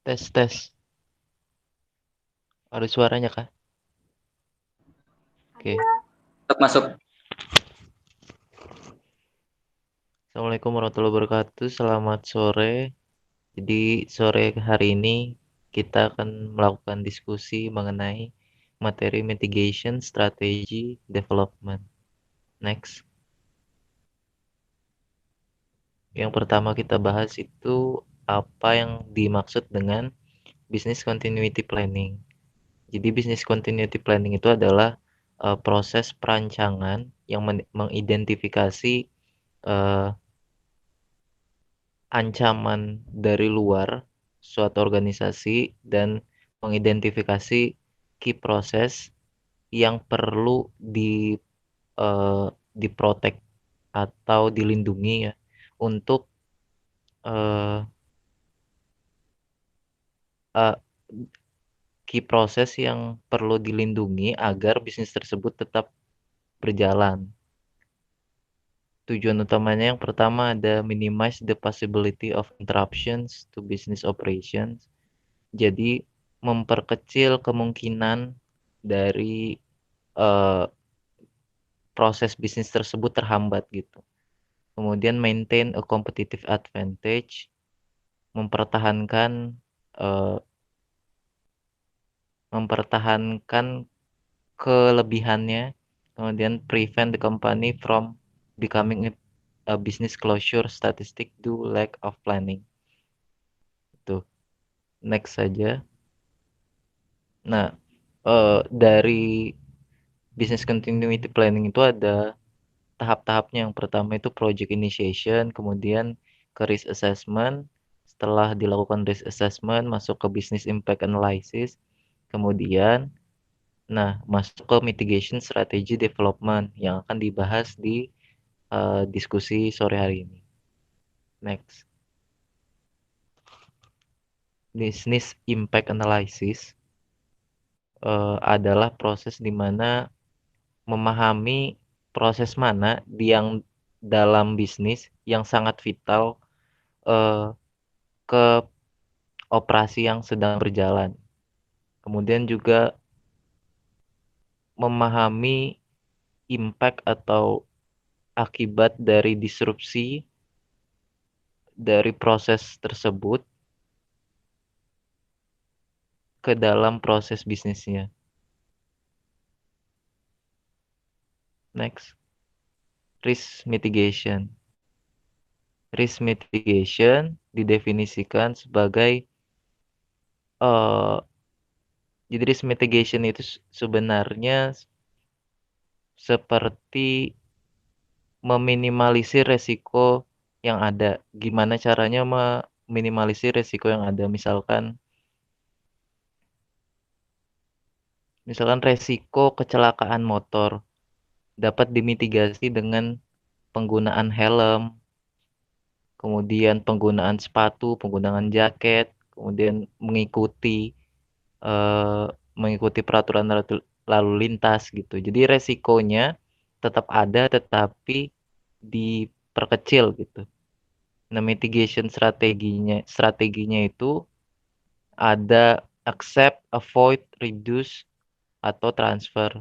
Tes tes. Ada suaranya kah? Oke. Masuk masuk. Assalamualaikum warahmatullahi wabarakatuh. Selamat sore. Jadi sore hari ini kita akan melakukan diskusi mengenai materi mitigation strategy development. Next. Yang pertama kita bahas itu apa yang dimaksud dengan business continuity planning. Jadi business continuity planning itu adalah proses perancangan yang mengidentifikasi uh, ancaman dari luar suatu organisasi dan mengidentifikasi key proses yang perlu eh, diprotek atau dilindungi ya untuk eh, eh, key proses yang perlu dilindungi agar bisnis tersebut tetap berjalan. Tujuan utamanya yang pertama ada minimize the possibility of interruptions to business operations. Jadi memperkecil kemungkinan dari eh, proses bisnis tersebut terhambat gitu. Kemudian maintain a competitive advantage, mempertahankan eh, mempertahankan kelebihannya. Kemudian prevent the company from becoming a business closure statistic due lack of planning. Tuh, next saja. Nah, dari business continuity planning itu ada tahap-tahapnya. Yang pertama itu project initiation, kemudian ke risk assessment. Setelah dilakukan risk assessment, masuk ke business impact analysis. Kemudian, masuk ke mitigation strategy development yang akan dibahas di diskusi sore hari ini. Next, business impact analysis adalah proses di mana memahami proses mana yang dalam bisnis yang sangat vital eh, ke operasi yang sedang berjalan. Kemudian juga memahami impact atau akibat dari disrupsi dari proses tersebut ke dalam proses bisnisnya. Next, risk mitigation. Risk mitigation didefinisikan sebagai eh jadi risk mitigation itu sebenarnya seperti meminimalisir resiko yang ada. Gimana caranya meminimalisir resiko yang ada? Misalkan resiko kecelakaan motor dapat dimitigasi dengan penggunaan helm, kemudian penggunaan sepatu, penggunaan jaket, kemudian eh, mengikuti peraturan lalu lintas gitu. Jadi resikonya tetap ada tetapi diperkecil gitu. Nah, mitigation strateginya itu ada accept, avoid, reduce, atau transfer.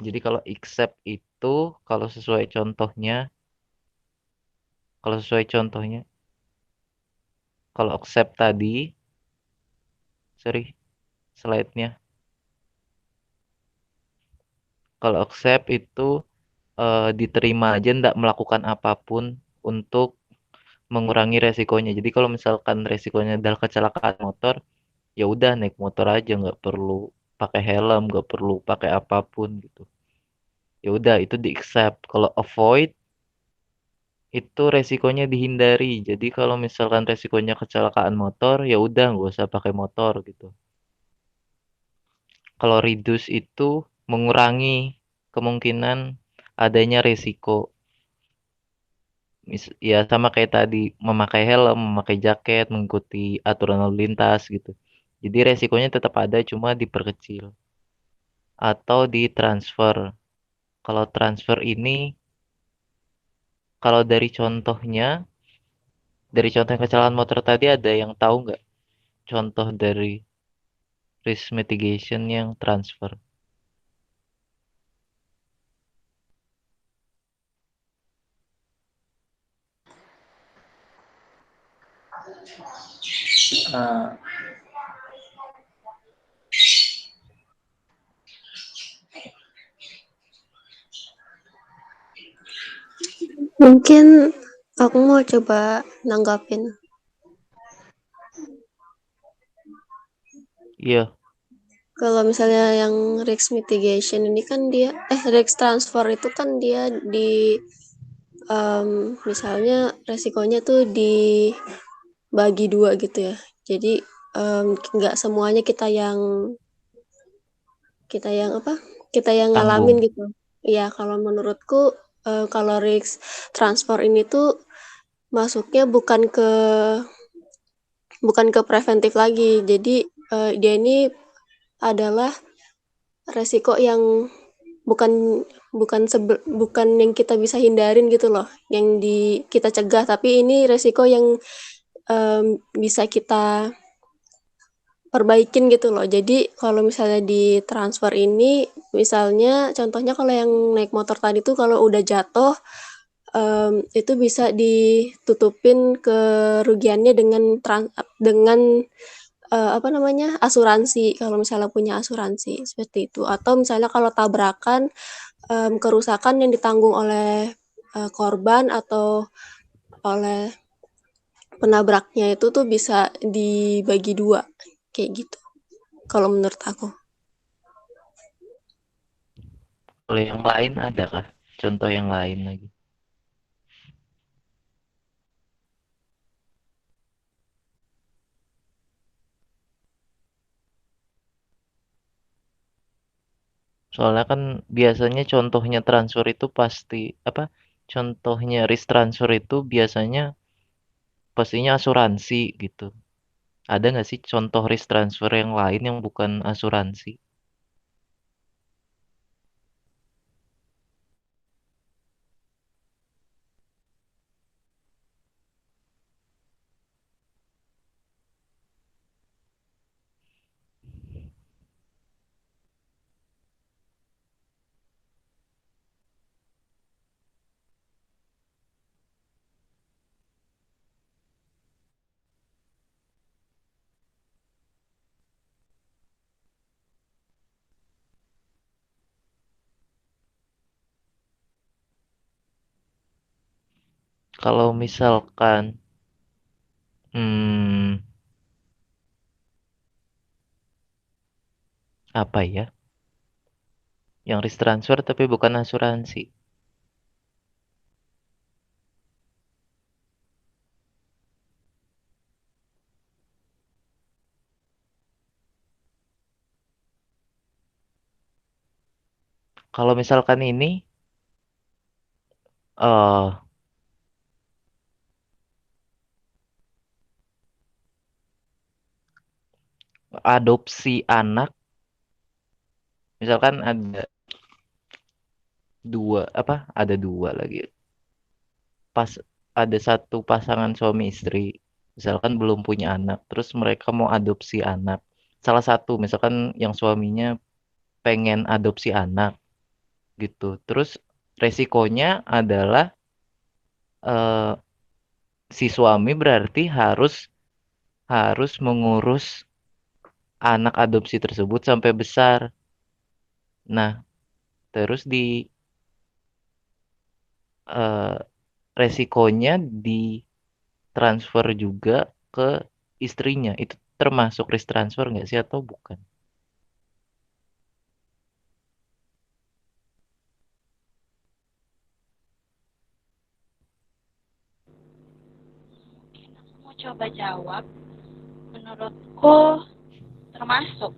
Jadi kalau accept itu kalau sesuai contohnya, kalau sesuai contohnya, kalau accept tadi, sorry, slide-nya. Kalau accept itu diterima aja, ndak melakukan apapun untuk mengurangi resikonya. Jadi kalau misalkan resikonya adalah kecelakaan motor, ya udah naik motor aja, nggak perlu pakai helm, nggak perlu pakai apapun gitu. Ya udah itu di accept. Kalau avoid itu resikonya dihindari. Jadi kalau misalkan resikonya kecelakaan motor, ya udah nggak usah pakai motor gitu. Kalau reduce itu mengurangi kemungkinan adanya resiko. Ya sama kayak tadi, memakai helm, memakai jaket, mengikuti aturan lalu lintas gitu. Jadi resikonya tetap ada, cuma diperkecil atau ditransfer. Kalau transfer ini, kalau dari contoh kecelakaan motor tadi ada yang tahu nggak? contoh dari risk mitigation yang transfer. Uh, Mungkin aku mau coba nanggapin. Iya, Kalau misalnya yang risk mitigation ini kan dia, risk transfer itu kan dia di, misalnya resikonya tuh dibagi dua gitu ya. Jadi nggak semuanya kita yang apa? Kita yang tanggung. ngalamin gitu. Iya, kalau menurutku kalau risk transfer ini tuh masuknya bukan ke preventif lagi. Jadi dia ini adalah resiko yang bukan bukan yang kita bisa hindarin gitu loh, yang kita cegah, tapi ini resiko yang bisa kita perbaikin gitu loh. Jadi kalau misalnya di transfer ini, misalnya contohnya kalau yang naik motor tadi tuh kalau udah jatuh, itu bisa ditutupin kerugiannya dengan apa namanya, asuransi, kalau misalnya punya asuransi seperti itu. Atau misalnya kalau tabrakan, kerusakan yang ditanggung oleh korban atau oleh penabraknya itu tuh bisa dibagi dua kayak gitu. Kalau menurut aku. Kalau yang lain ada kah? Contoh yang lain lagi. Soalnya kan biasanya contohnya transfer itu pasti apa? Contohnya risk transfer itu biasanya pastinya asuransi gitu. Ada nggak sih contoh risk transfer yang lain yang bukan asuransi? Kalau misalkan, hmm, apa ya? Yang risk transfer tapi bukan asuransi. Kalau misalkan ini, eh adopsi anak, misalkan ada dua, apa? Ada dua lagi. Pas ada satu pasangan suami istri, misalkan belum punya anak, terus mereka mau adopsi anak. Salah satu, misalkan yang suaminya pengen adopsi anak gitu. Terus resikonya adalah eh, si suami berarti harus harus mengurus anak adopsi tersebut sampai besar. Nah, terus eh, resikonya ditransfer juga ke istrinya. Itu termasuk risk transfer nggak sih atau bukan? Mau coba jawab, menurutku termasuk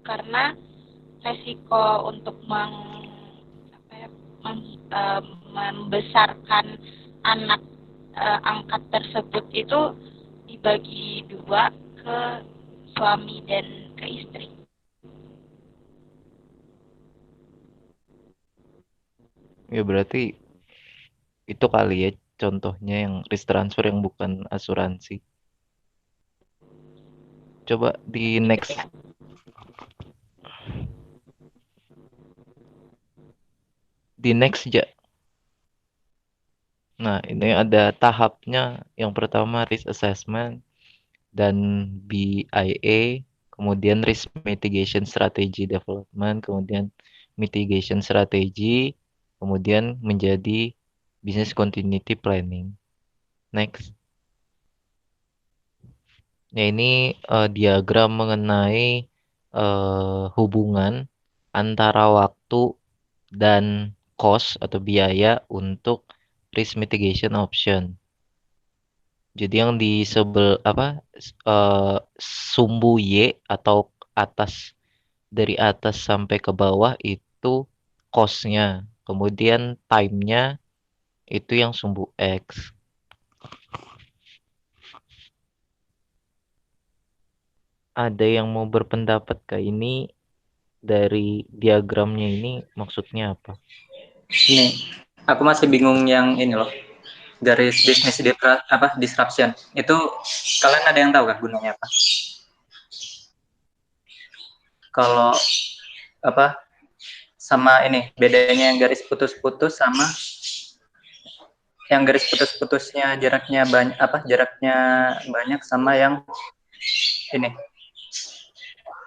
karena resiko untuk apa ya, membesarkan anak angkat tersebut itu dibagi dua ke suami dan ke istri. Ya berarti itu kali ya contohnya yang risk transfer yang bukan asuransi. Coba di next. Di next aja. Nah, ini ada tahapnya. Yang pertama risk assessment dan BIA, kemudian risk mitigation strategy development, kemudian mitigation strategy, kemudian menjadi business continuity planning. Next. Ya, ini diagram mengenai hubungan antara waktu dan cost atau biaya untuk risk mitigation option. Jadi yang di sumbu Y atau dari atas sampai ke bawah itu cost-nya. Kemudian time-nya itu yang sumbu X. Ada yang mau berpendapat ke ini dari diagramnya ini maksudnya apa? Ini aku masih bingung yang ini loh, garis bisnis disruption itu, kalian ada yang tahu kah gunanya apa? Kalau apa sama ini bedanya yang garis putus-putus sama yang garis putus-putusnya jaraknya banyak sama yang ini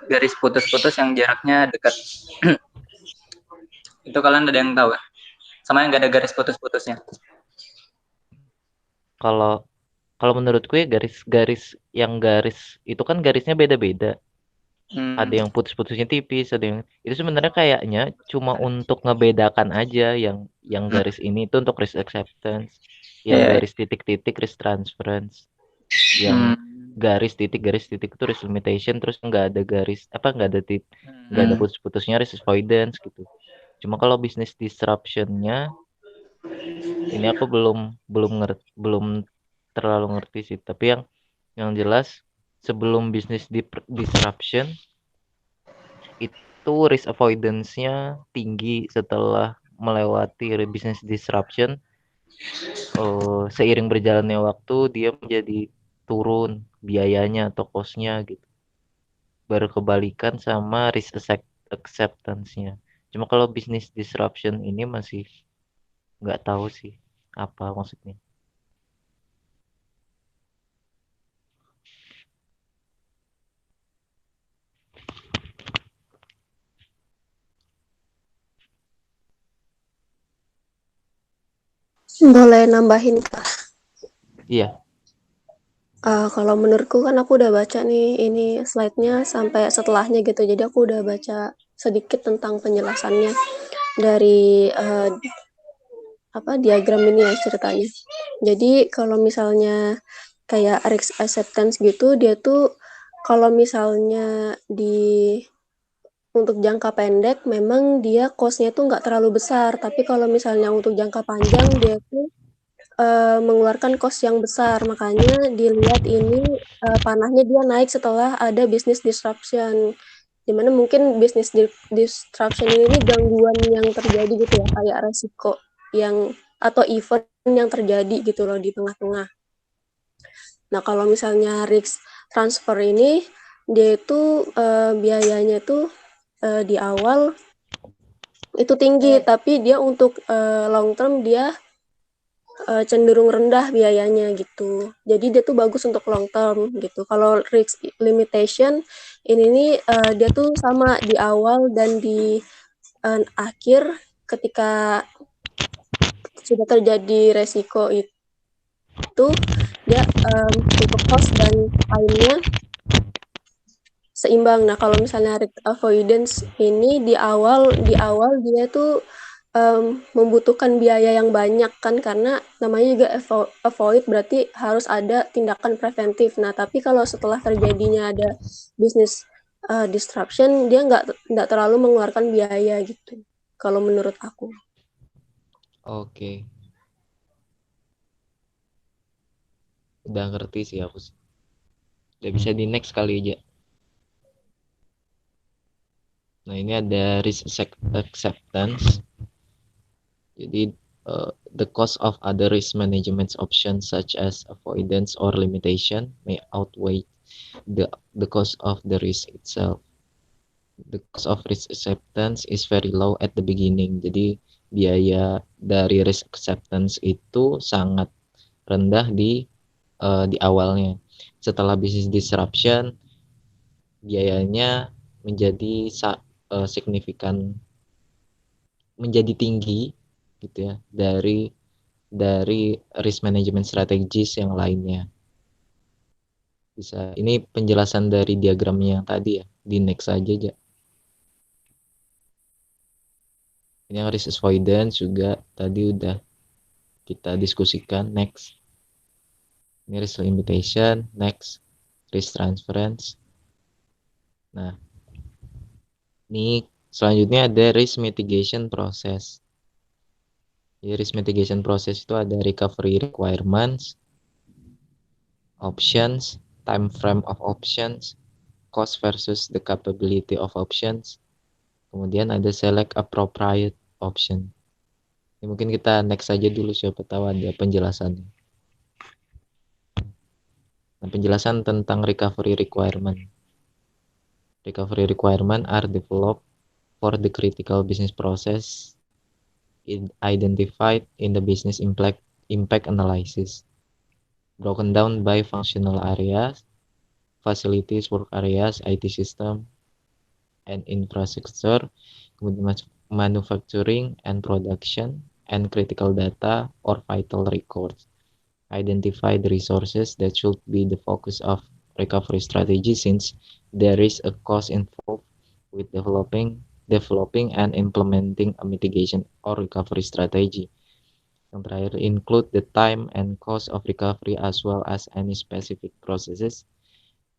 garis putus-putus yang jaraknya dekat. Itu kalian ada yang tahu kah? Sama yang gak ada garis putus-putusnya. Kalau menurutku ya garis itu kan garisnya beda-beda. Ada yang putus-putusnya tipis, ada yang itu sebenarnya kayaknya cuma untuk ngebedakan aja yang garis ini itu untuk risk acceptance, yang garis titik-titik risk transference, yang garis titik itu risk limitation, terus nggak ada putus-putusnya risk avoidance gitu. Cuma kalau business disruptionnya ini aku belum terlalu ngerti sih, tapi yang jelas sebelum business disruption itu risk avoidance-nya tinggi. Setelah melewati business disruption, seiring berjalannya waktu dia menjadi turun biayanya atau cost-nya gitu. Baru kebalikan sama risk acceptance-nya. Cuma kalau business disruption ini masih nggak tahu sih apa maksudnya. Boleh nambahin Kak? Iya. Kalau menurutku kan aku udah baca nih ini slide-nya sampai setelahnya gitu. Jadi aku udah baca sedikit tentang penjelasannya dari diagram ini ya ceritanya. Jadi kalau misalnya kayak risk acceptance gitu, dia tuh kalau misalnya untuk jangka pendek memang dia cost-nya tuh nggak terlalu besar, tapi kalau misalnya untuk jangka panjang dia tuh mengeluarkan cost yang besar. Makanya dilihat ini panahnya dia naik setelah ada business disruption. Dimana mungkin business disruption ini gangguan yang terjadi gitu ya, kayak resiko yang atau event yang terjadi gitu loh di tengah-tengah. Nah kalau misalnya risk transfer ini dia itu biayanya tuh di awal itu tinggi, tapi dia untuk long term dia cenderung rendah biayanya gitu. Jadi dia tuh bagus untuk long term gitu. Kalau risk limitation ini nih dia tuh sama di awal dan di akhir ketika sudah terjadi resiko itu dia untuk cost dan time-nya seimbang. Nah, kalau misalnya risk avoidance ini di awal dia tuh membutuhkan biaya yang banyak kan karena namanya juga avoid berarti harus ada tindakan preventif. Nah, tapi kalau setelah terjadinya ada business disruption dia nggak terlalu mengeluarkan biaya gitu. Kalau menurut aku. Oke. Udah ngerti sih aku. Udah bisa di next kali aja. Nah, ini ada risk acceptance. Jadi the cost of other risk management options such as avoidance or limitation may outweigh the cost of the risk itself. The cost of risk acceptance is very low at the beginning. Jadi biaya dari risk acceptance itu sangat rendah di awalnya. Setelah business disruption, biayanya menjadi signifikan, menjadi tinggi gitu ya, dari risk management strategies yang lainnya. Bisa, ini penjelasan dari diagramnya yang tadi ya, di next aja. Ini yang risk avoidance juga tadi udah kita diskusikan. Next, ini risk limitation. Next, risk transference. Nah, ini selanjutnya ada risk mitigation process. Jadi risk mitigation process itu ada recovery requirements, options, time frame of options, cost versus the capability of options. Kemudian ada select appropriate option. Ini mungkin kita next aja dulu, siapa tahu ada penjelasannya. Nah, penjelasan tentang recovery requirement. Recovery requirement are developed for the critical business process identified in the business impact analysis, broken down by functional areas, facilities, work areas, IT system, and infrastructure, kemudian manufacturing and production, and critical data or vital records. Identify the resources that should be the focus of recovery strategy, since there is a cost involved with developing and implementing a mitigation or recovery strategy. Yang terakhir, include the time and cost of recovery as well as any specific processes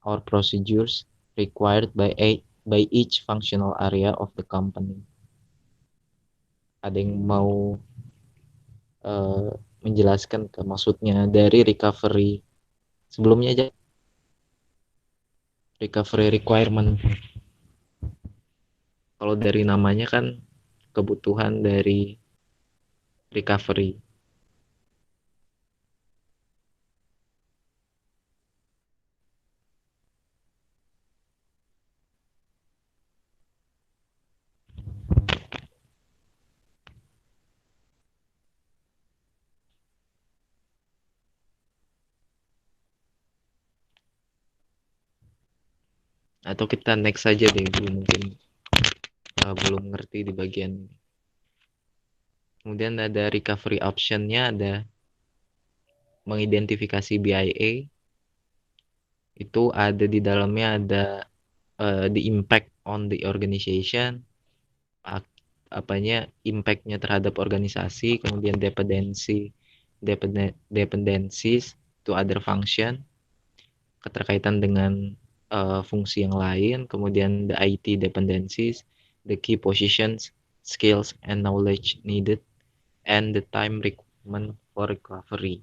or procedures required by each functional area of the company. Ada yang mau menjelaskan ke maksudnya dari recovery sebelumnya aja? Recovery requirement, kalau dari namanya kan kebutuhan dari recovery. Atau kita next saja deh, mungkin belum ngerti di bagian ini. Kemudian ada recovery optionnya, ada mengidentifikasi BIA. Itu ada di dalamnya, ada the impact on the organization, impactnya terhadap organisasi, kemudian dependencies to other function, keterkaitan dengan fungsi yang lain, kemudian the IT dependencies, the key positions, skills, and knowledge needed, and the time requirement for recovery.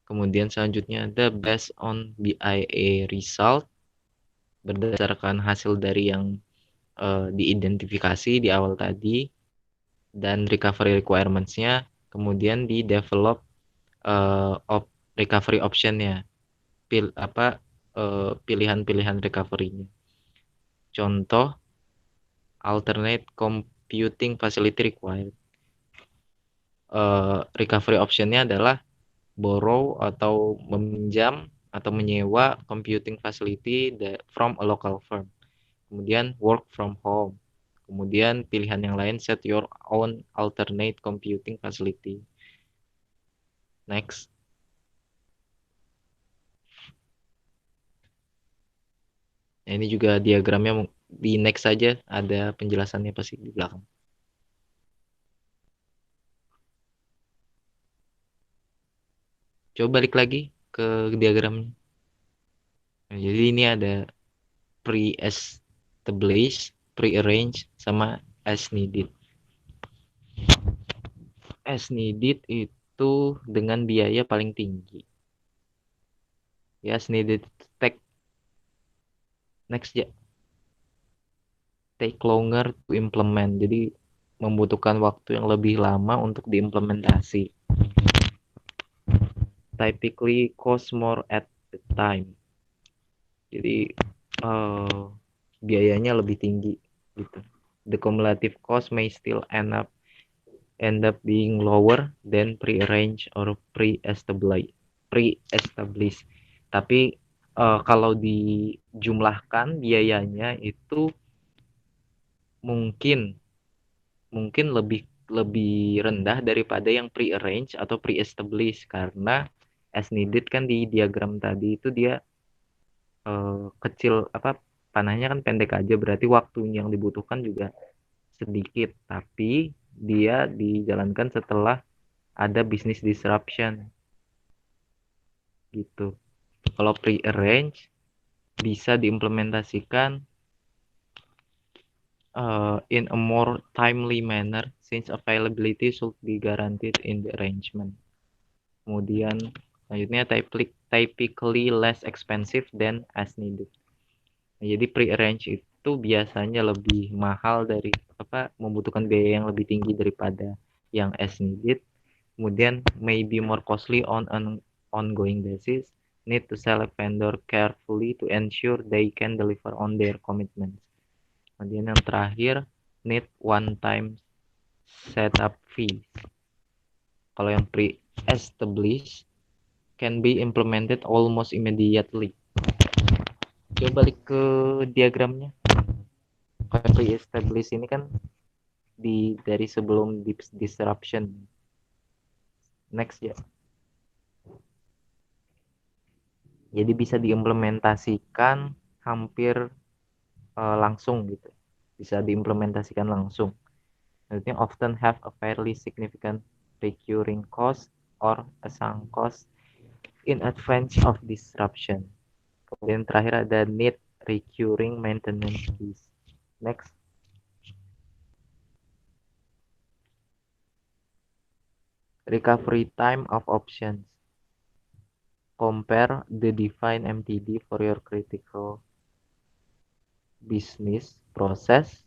Kemudian selanjutnya ada based on BIA result, berdasarkan hasil dari yang diidentifikasi di awal tadi, dan recovery requirements-nya, kemudian di develop recovery option-nya, pilihan-pilihan recovery-nya. Contoh, alternate computing facility required. Recovery option-nya adalah borrow atau meminjam atau menyewa computing facility from a local firm. Kemudian work from home. Kemudian pilihan yang lain, set your own alternate computing facility. Next. Nah, ini juga diagramnya di next saja, ada penjelasannya pasti di belakang. Coba balik lagi ke diagramnya. Nah, jadi ini ada pre-established, pre-arranged, sama as needed. As needed itu dengan biaya paling tinggi. Ya, as needed take longer to implement. Jadi membutuhkan waktu yang lebih lama untuk diimplementasi. Typically cost more at the time. Jadi biayanya lebih tinggi gitu. The cumulative cost may still end up being lower than pre-arranged or pre-established. Tapi kalau dijumlahkan biayanya itu mungkin lebih rendah daripada yang pre-arranged atau pre-established, karena as needed kan di diagram tadi itu dia kecil, panahnya kan pendek aja, berarti waktu yang dibutuhkan juga sedikit, tapi dia dijalankan setelah ada business disruption gitu. Kalau pre-arrange bisa diimplementasikan in a more timely manner since availability should be guaranteed in the arrangement. Kemudian selanjutnya typically less expensive than as needed. Nah, jadi pre-arrange itu biasanya lebih mahal dari membutuhkan biaya yang lebih tinggi daripada yang as needed. Kemudian may be more costly on an ongoing basis. Need to select vendor carefully to ensure they can deliver on their commitments. Kemudian yang terakhir, need one time setup fee. Kalau yang pre-established can be implemented almost immediately. Coba balik ke diagramnya. Kalau pre-established ini kan dari sebelum disruption. Next ya. Jadi bisa diimplementasikan hampir langsung gitu. Bisa diimplementasikan langsung. Artinya often have a fairly significant recurring cost or a sunk cost in advance of disruption. Kemudian terakhir ada need recurring maintenance fees. Next. Recovery time of options. Compare the defined MTD for your critical business process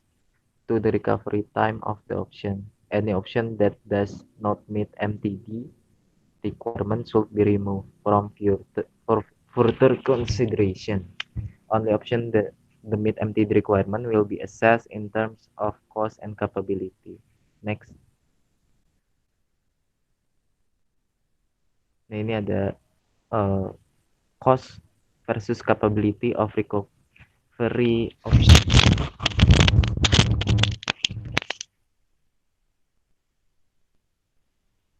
to the recovery time of the option. Any option that does not meet MTD requirement should be removed from for further consideration. Only option that meet MTD requirement will be assessed in terms of cost and capability. Next. Nah, ini ada cost versus capability of recovery option.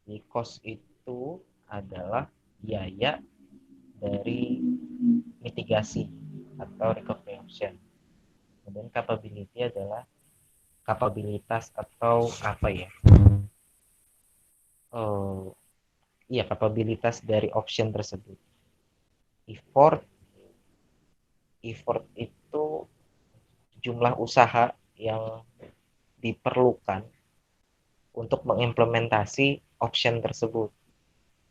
Di cost itu adalah biaya dari mitigasi atau recovery option. Kemudian capability adalah kapabilitas atau kapabilitas dari option tersebut. Effort itu jumlah usaha yang diperlukan untuk mengimplementasi option tersebut.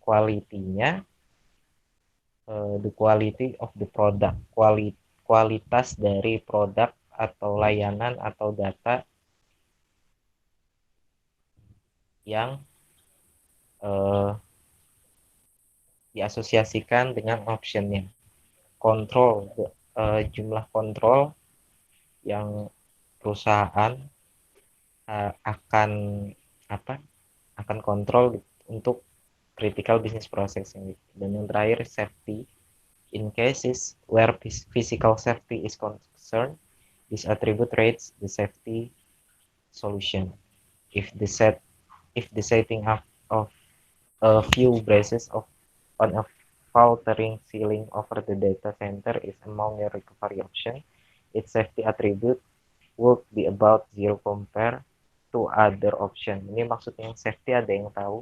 Quality-nya the quality of the product, kualitas dari produk atau layanan atau data yang diasosiasikan dengan optionnya. Kontrol, jumlah kontrol yang perusahaan akan kontrol untuk critical business process. Dan yang terakhir, safety. In cases where physical safety is concerned, this attribute rates the safety solution. If the setting up of a few braces on a faltering ceiling over the data center is among your recovery option, its safety attribute would be about zero compared to other option. Ini maksudnya yang safety ada yang tahu?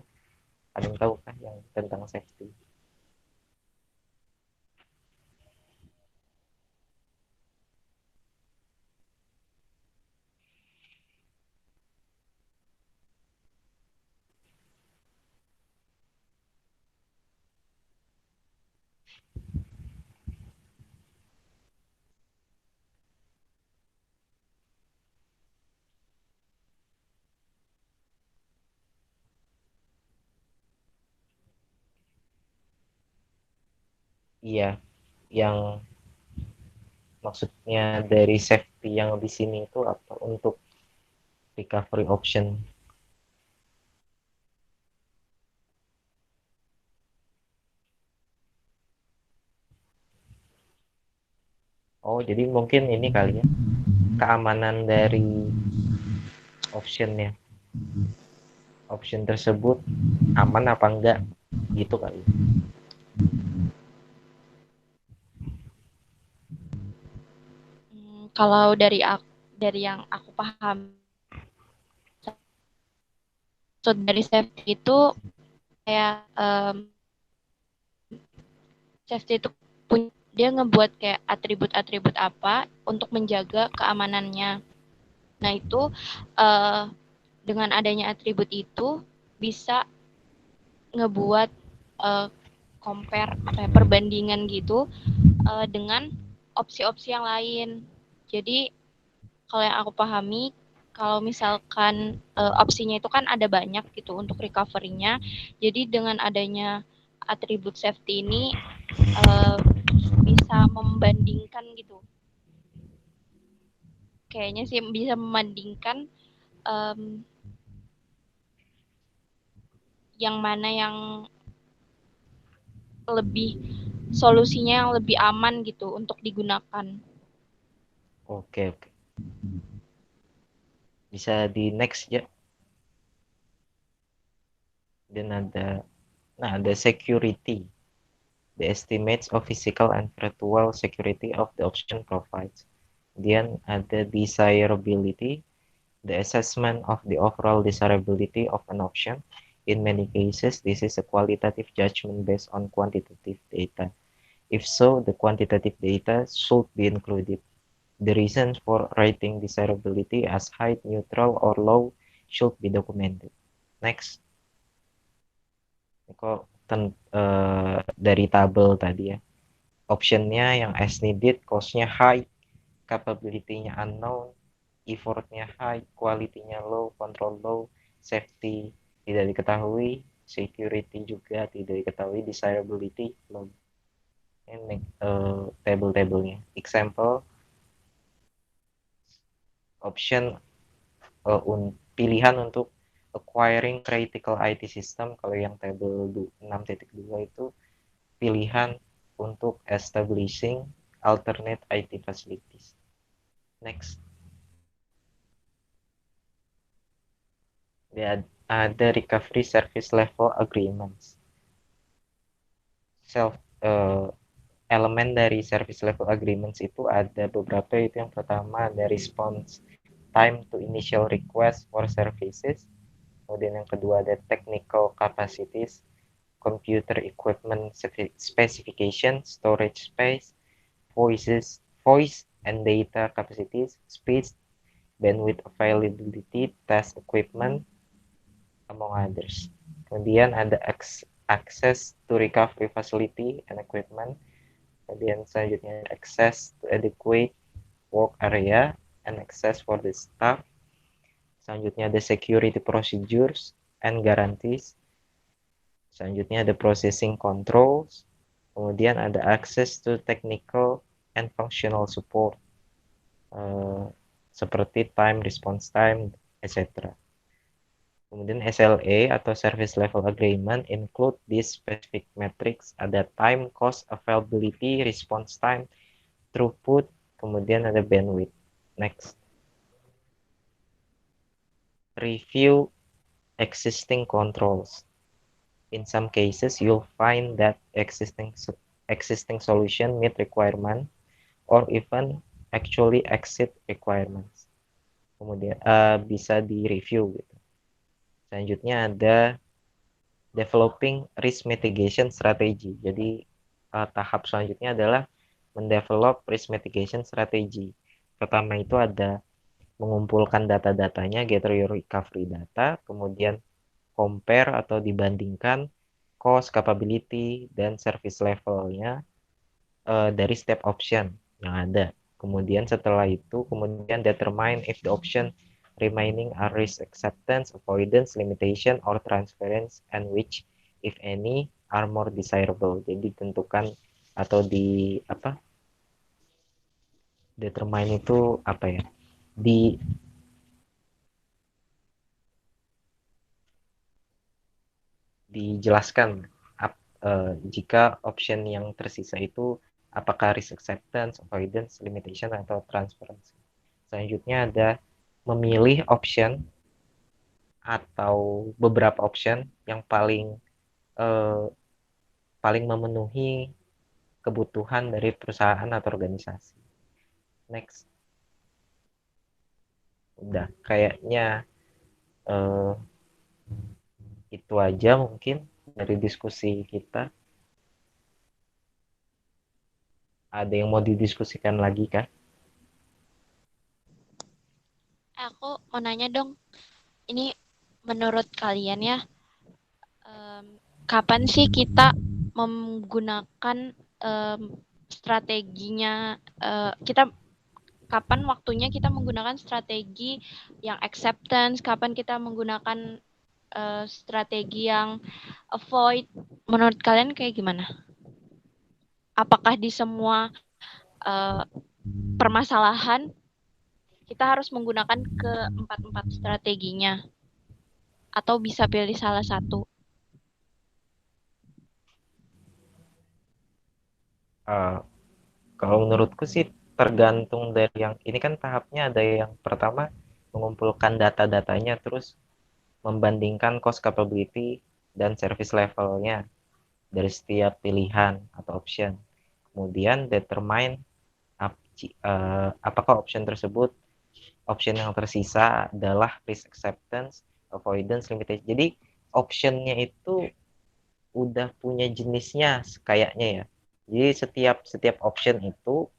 Ada yang tahu kan yang tentang safety? Iya, yang Maksudnya dari safety yang di sini itu apa untuk recovery option? Oh, jadi mungkin ini kali ya, keamanan dari optionnya. Option tersebut aman apa enggak gitu kali. Kalau dari yang aku paham, so dari safety itu kayak safety itu dia ngebuat kayak atribut-atribut apa untuk menjaga keamanannya. Nah itu dengan adanya atribut itu bisa ngebuat compare perbandingan gitu dengan opsi-opsi yang lain. Jadi kalau yang aku pahami, kalau misalkan opsinya itu kan ada banyak gitu untuk recovery-nya. Jadi dengan adanya atribut safety ini bisa membandingkan gitu. Kayaknya sih bisa membandingkan yang mana yang lebih solusinya yang lebih aman gitu untuk digunakan. Oke. Bisa di next ya. Dan ada security. The estimates of physical and virtual security of the option provides. Kemudian ada desirability, the assessment of the overall desirability of an option. In many cases, this is a qualitative judgment based on quantitative data. If so, the quantitative data should be included. The reasons for rating desirability as high, neutral, or low should be documented. Next. Kok dari tabel tadi ya. Optionnya yang as needed, cost-nya high, capability-nya unknown, effort-nya high, quality-nya low, control low, safety tidak diketahui, security juga tidak diketahui, desirability low. Ini table-tabelnya. Example, option pilihan untuk acquiring critical IT system. Kalau yang table 6.2 itu pilihan untuk establishing alternate IT facilities. Next. Ada recovery service level agreements. Elemen dari service level agreements itu ada beberapa, itu yang pertama ada response time to initial request for services, kemudian yang kedua ada technical capacities, computer equipment specification, storage space, voice and data capacities, space, bandwidth availability, test equipment, among others. Kemudian ada access to recovery facility and equipment. Kemudian selanjutnya access to adequate work area and access for the staff. Selanjutnya ada security procedures and guarantees. Selanjutnya ada processing controls. Kemudian ada access to technical and functional support, seperti time, response time, etc. Kemudian SLA atau Service Level Agreement include these specific metrics. Ada time, cost, availability, response time, throughput, kemudian ada bandwidth. Next. Review existing controls. In some cases, you'll find that existing solution meet requirement or even actually exceed requirements. Kemudian bisa di-review gitu. Selanjutnya ada developing risk mitigation strategy. Jadi tahap selanjutnya adalah mendevelop risk mitigation strategy. Pertama itu ada mengumpulkan data-datanya, gather your recovery data, kemudian compare atau dibandingkan cost, capability, dan service levelnya dari setiap option yang ada. Kemudian setelah itu, kemudian determine if the option remaining are risk acceptance, avoidance, limitation, or transference, and which, if any, are more desirable. Jadi tentukan atau determine itu apa ya? Dijelaskan jika option yang tersisa itu apakah risk acceptance, avoidance, limitation, atau transparency. Selanjutnya ada memilih option atau beberapa option yang paling memenuhi kebutuhan dari perusahaan atau organisasi. Next. Udah, kayaknya itu aja mungkin dari diskusi kita. Ada yang mau didiskusikan lagi kah? Aku mau nanya dong, ini menurut kalian ya, kapan sih kita menggunakan strateginya, kapan waktunya kita menggunakan strategi yang acceptance, kapan kita menggunakan strategi yang avoid? Menurut kalian kayak gimana? Apakah di semua permasalahan kita harus menggunakan keempat-empat strateginya, atau bisa pilih salah satu? Kalau menurutku sih tergantung dari yang ini kan tahapnya ada yang pertama mengumpulkan data-datanya, terus membandingkan cost capability dan service levelnya dari setiap pilihan atau option. Kemudian determine apakah option tersebut, option yang tersisa adalah risk acceptance, avoidance, limitation. Jadi optionnya itu udah punya jenisnya kayaknya ya. Jadi setiap option itu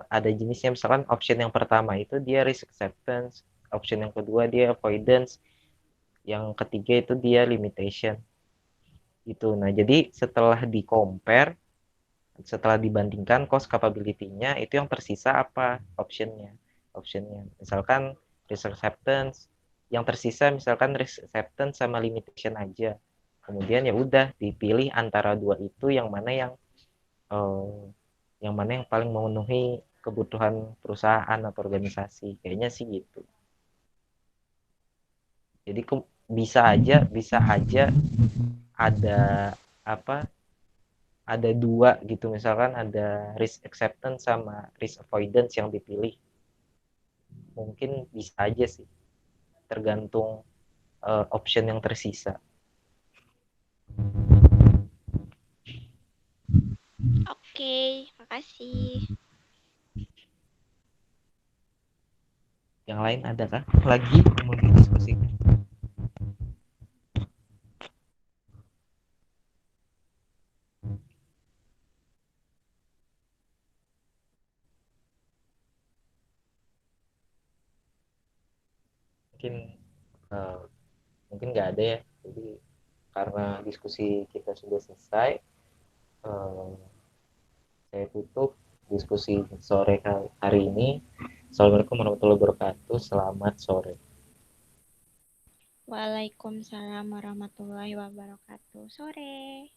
ada jenisnya. Misalkan option yang pertama itu dia risk acceptance, option yang kedua dia avoidance, yang ketiga itu dia limitation gitu. Nah, jadi setelah dibandingkan cost capability-nya, itu yang tersisa apa optionnya misalkan risk acceptance, yang tersisa misalkan risk acceptance sama limitation aja. Kemudian ya udah dipilih antara dua itu yang mana yang paling memenuhi kebutuhan perusahaan atau organisasi, kayaknya sih gitu. Jadi bisa aja ada apa ada dua gitu, misalkan ada risk acceptance sama risk avoidance yang dipilih, mungkin bisa aja sih, tergantung option yang tersisa. Oke, makasih. Yang lain adakah lagi yang mau didiskusikan? Mungkin mungkin nggak ada ya. Jadi karena diskusi kita sudah selesai, saya tutup diskusi sore hari ini. Assalamualaikum warahmatullahi wabarakatuh. Selamat sore. Waalaikumsalam warahmatullahi wabarakatuh. Sore.